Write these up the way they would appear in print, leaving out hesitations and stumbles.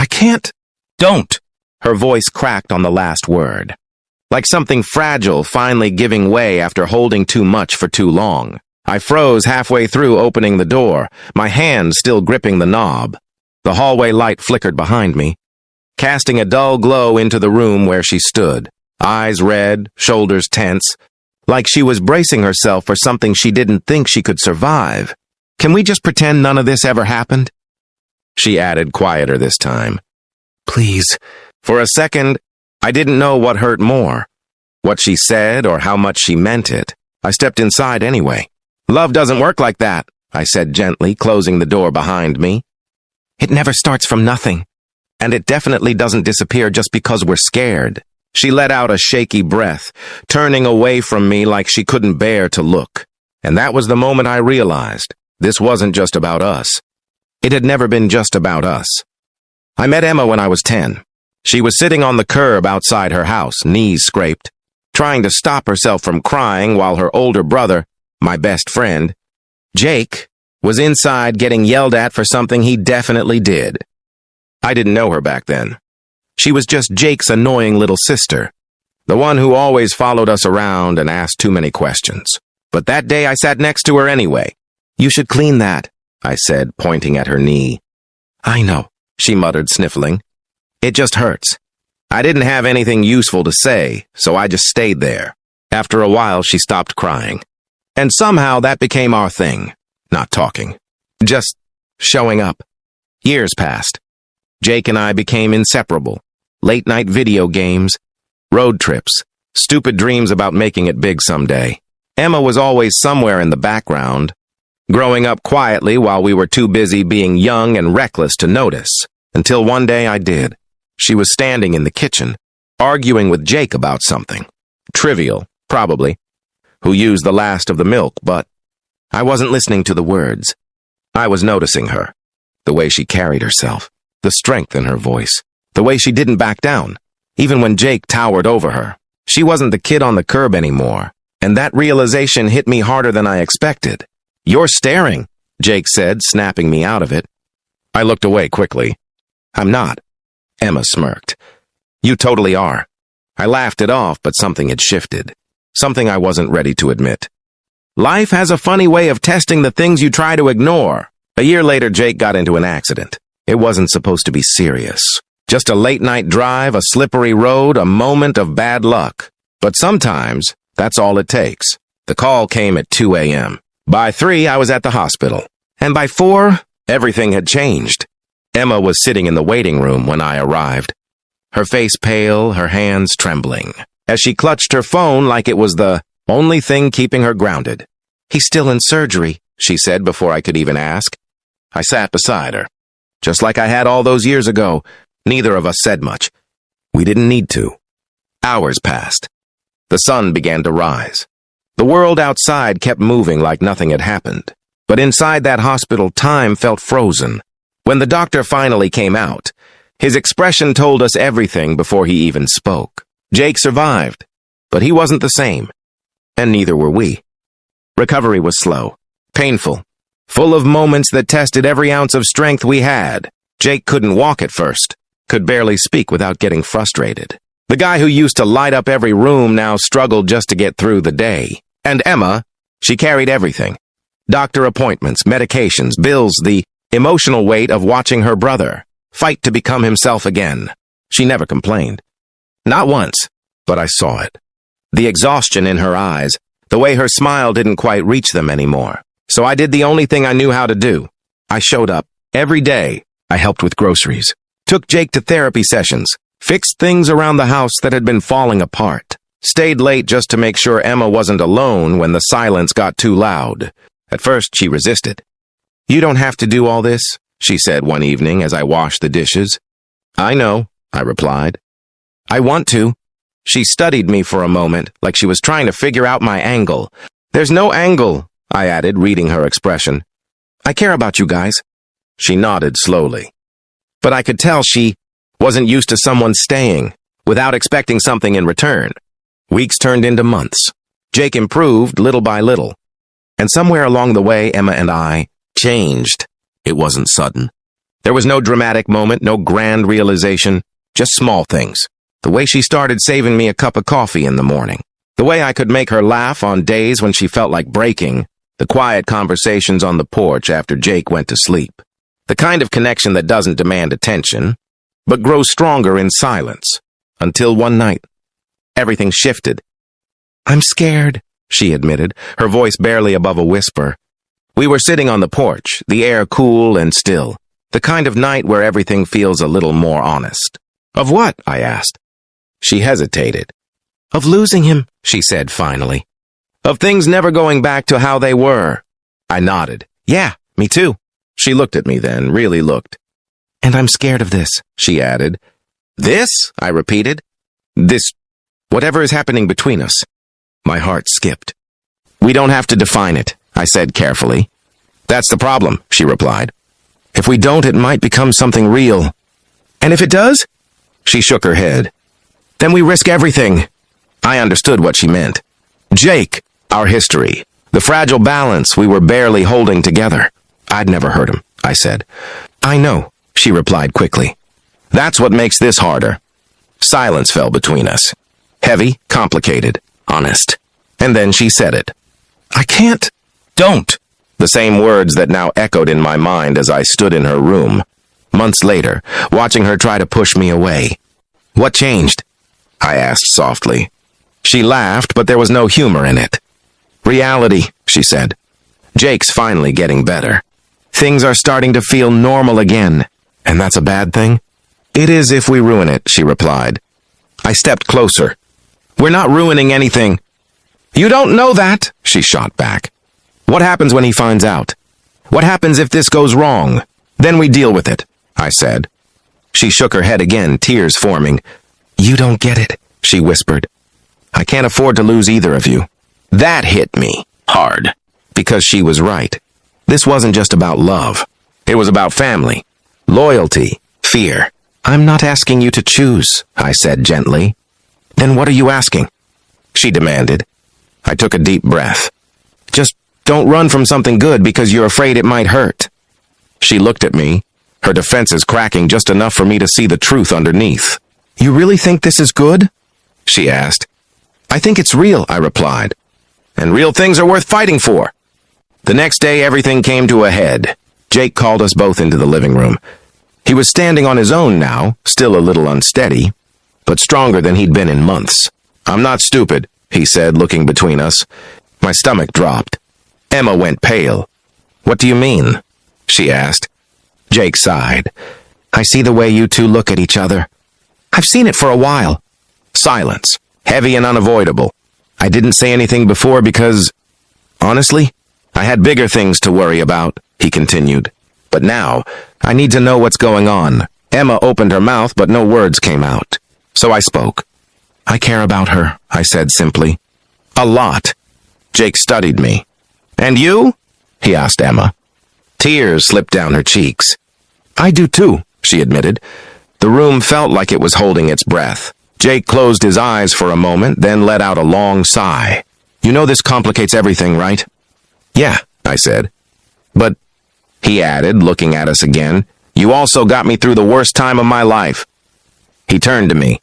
I can't. Don't! Her voice cracked on the last word, like something fragile finally giving way after holding too much for too long. I froze halfway through opening the door, my hand still gripping the knob. The hallway light flickered behind me, casting a dull glow into the room where she stood, eyes red, shoulders tense, like she was bracing herself for something she didn't think she could survive. Can we just pretend none of this ever happened? She added, quieter this time. Please. For a second, I didn't know what hurt more, what she said or how much she meant it. I stepped inside anyway. Love doesn't work like that, I said gently, closing the door behind me. It never starts from nothing, and it definitely doesn't disappear just because we're scared. She let out a shaky breath, turning away from me like she couldn't bear to look. And that was the moment I realized this wasn't just about us. It had never been just about us. I met Emma when I was 10. She was sitting on the curb outside her house, knees scraped, trying to stop herself from crying while her older brother, my best friend, Jake, was inside getting yelled at for something he definitely did. I didn't know her back then. She was just Jake's annoying little sister, the one who always followed us around and asked too many questions. But that day I sat next to her anyway. You should clean that, I said, pointing at her knee. I know, she muttered, sniffling. It just hurts. I didn't have anything useful to say, so I just stayed there. After a while, she stopped crying. And somehow that became our thing. Not talking. Just showing up. Years passed. Jake and I became inseparable. Late-night video games, road trips, stupid dreams about making it big someday. Emma was always somewhere in the background, growing up quietly while we were too busy being young and reckless to notice. Until one day I did. She was standing in the kitchen, arguing with Jake about something. Trivial, probably. Who used the last of the milk, but I wasn't listening to the words. I was noticing her. The way she carried herself. The strength in her voice. The way she didn't back down. Even when Jake towered over her. She wasn't the kid on the curb anymore. And that realization hit me harder than I expected. You're staring, Jake said, snapping me out of it. I looked away quickly. I'm not. Emma smirked. You totally are. I laughed it off, but something had shifted. Something I wasn't ready to admit. Life has a funny way of testing the things you try to ignore. A year later, Jake got into an accident. It wasn't supposed to be serious. Just a late-night drive, a slippery road, a moment of bad luck. But sometimes, that's all it takes. The call came at 2 a.m. By 3, I was at the hospital. And by 4, everything had changed. Emma was sitting in the waiting room when I arrived. Her face pale, her hands trembling, as she clutched her phone like it was the only thing keeping her grounded. He's still in surgery, she said before I could even ask. I sat beside her. Just like I had all those years ago, neither of us said much. We didn't need to. Hours passed. The sun began to rise. The world outside kept moving like nothing had happened. But inside that hospital, time felt frozen. When the doctor finally came out, his expression told us everything before he even spoke. Jake survived, but he wasn't the same. And neither were we. Recovery was slow, painful, full of moments that tested every ounce of strength we had. Jake couldn't walk at first, could barely speak without getting frustrated. The guy who used to light up every room now struggled just to get through the day. And Emma, she carried everything. Doctor appointments, medications, bills, the emotional weight of watching her brother fight to become himself again. She never complained. Not once, but I saw it. The exhaustion in her eyes, the way her smile didn't quite reach them anymore. So I did the only thing I knew how to do. I showed up. Every day, I helped with groceries, took Jake to therapy sessions, fixed things around the house that had been falling apart, stayed late just to make sure Emma wasn't alone when the silence got too loud. At first, she resisted. You don't have to do all this, she said one evening as I washed the dishes. I know, I replied. I want to. She studied me for a moment, like she was trying to figure out my angle. There's no angle, I added, reading her expression. I care about you guys. She nodded slowly. But I could tell she wasn't used to someone staying, without expecting something in return. Weeks turned into months. Jake improved little by little. And somewhere along the way, Emma and I changed. It wasn't sudden. There was no dramatic moment, no grand realization, just small things. The way she started saving me a cup of coffee in the morning. The way I could make her laugh on days when she felt like breaking. The quiet conversations on the porch after Jake went to sleep. The kind of connection that doesn't demand attention, but grows stronger in silence. Until one night, everything shifted. "I'm scared," she admitted, her voice barely above a whisper. We were sitting on the porch, the air cool and still. The kind of night where everything feels a little more honest. "Of what?" I asked. She hesitated. "Of losing him," she said finally. "Of things never going back to how they were." I nodded. "Yeah, me too." She looked at me then, really looked. "And I'm scared of this," she added. "This?" I repeated. "This, whatever is happening between us." My heart skipped. "We don't have to define it," I said carefully. "That's the problem," she replied. "If we don't, it might become something real." "And if it does?" She shook her head. "Then we risk everything." I understood what she meant. Jake, our history, the fragile balance we were barely holding together. "I'd never hurt him," I said. "I know," she replied quickly. "That's what makes this harder." Silence fell between us. Heavy, complicated, honest. And then she said it. "I can't." "Don't." The same words that now echoed in my mind as I stood in her room, months later, watching her try to push me away. "What changed?" I asked softly. She laughed, but there was no humor in it. "Reality," she said. "Jake's finally getting better. Things are starting to feel normal again. And that's a bad thing?" "It is if we ruin it," she replied. I stepped closer. "We're not ruining anything." "You don't know that," she shot back. "What happens when he finds out? What happens if this goes wrong? Then we deal with it," I said. She shook her head again, tears forming. "You don't get it," she whispered. "I can't afford to lose either of you." That hit me hard, because she was right. This wasn't just about love. It was about family, loyalty, fear. "I'm not asking you to choose," I said gently. "Then what are you asking?" she demanded. I took a deep breath. "Just don't run from something good because you're afraid it might hurt." She looked at me, her defenses cracking just enough for me to see the truth underneath. "You really think this is good?" she asked. "I think it's real," I replied. "And real things are worth fighting for." The next day, everything came to a head. Jake called us both into the living room. He was standing on his own now, still a little unsteady, but stronger than he'd been in months. "I'm not stupid," he said, looking between us. My stomach dropped. Emma went pale. "What do you mean?" she asked. Jake sighed. "I see the way you two look at each other. I've seen it for a while." Silence, heavy and unavoidable. I didn't say anything before because, honestly, I had bigger things to worry about, he continued. "But now, I need to know what's going on." Emma opened her mouth, but no words came out. So I spoke. "I care about her," I said simply. "A lot." Jake studied me. "And you?" he asked Emma. Tears slipped down her cheeks. "I do too," she admitted. The room felt like it was holding its breath. Jake closed his eyes for a moment, then let out a long sigh. "You know this complicates everything, right?" "Yeah," I said. "But," he added, looking at us again, "you also got me through the worst time of my life." He turned to me.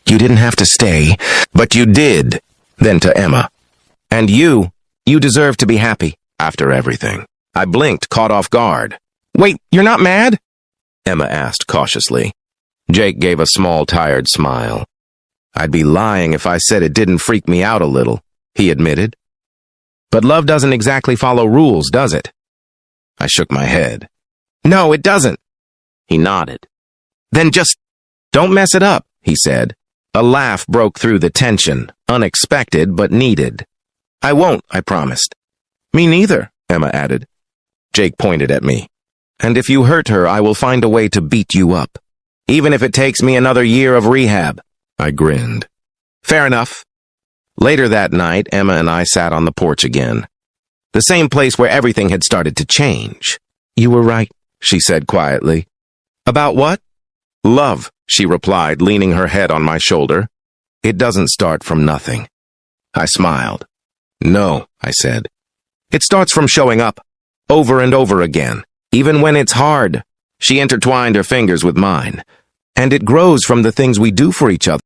"You didn't have to stay, but you did." Then to Emma. "And you deserve to be happy after everything." I blinked, caught off guard. "Wait, you're not mad?" Emma asked cautiously. Jake gave a small, tired smile. "I'd be lying if I said it didn't freak me out a little," he admitted. "But love doesn't exactly follow rules, does it?" I shook my head. "No, it doesn't." He nodded. "Then just don't mess it up," he said. A laugh broke through the tension, unexpected but needed. "I won't," I promised. "Me neither," Emma added. Jake pointed at me. "And if you hurt her, I will find a way to beat you up. Even if it takes me another year of rehab." I grinned. "Fair enough." Later that night, Emma and I sat on the porch again. The same place where everything had started to change. "You were right," she said quietly. "About what?" "Love," she replied, leaning her head on my shoulder. "It doesn't start from nothing." I smiled. "No," I said. "It starts from showing up, over and over again, even when it's hard." She intertwined her fingers with mine. And it grows from the things we do for each other.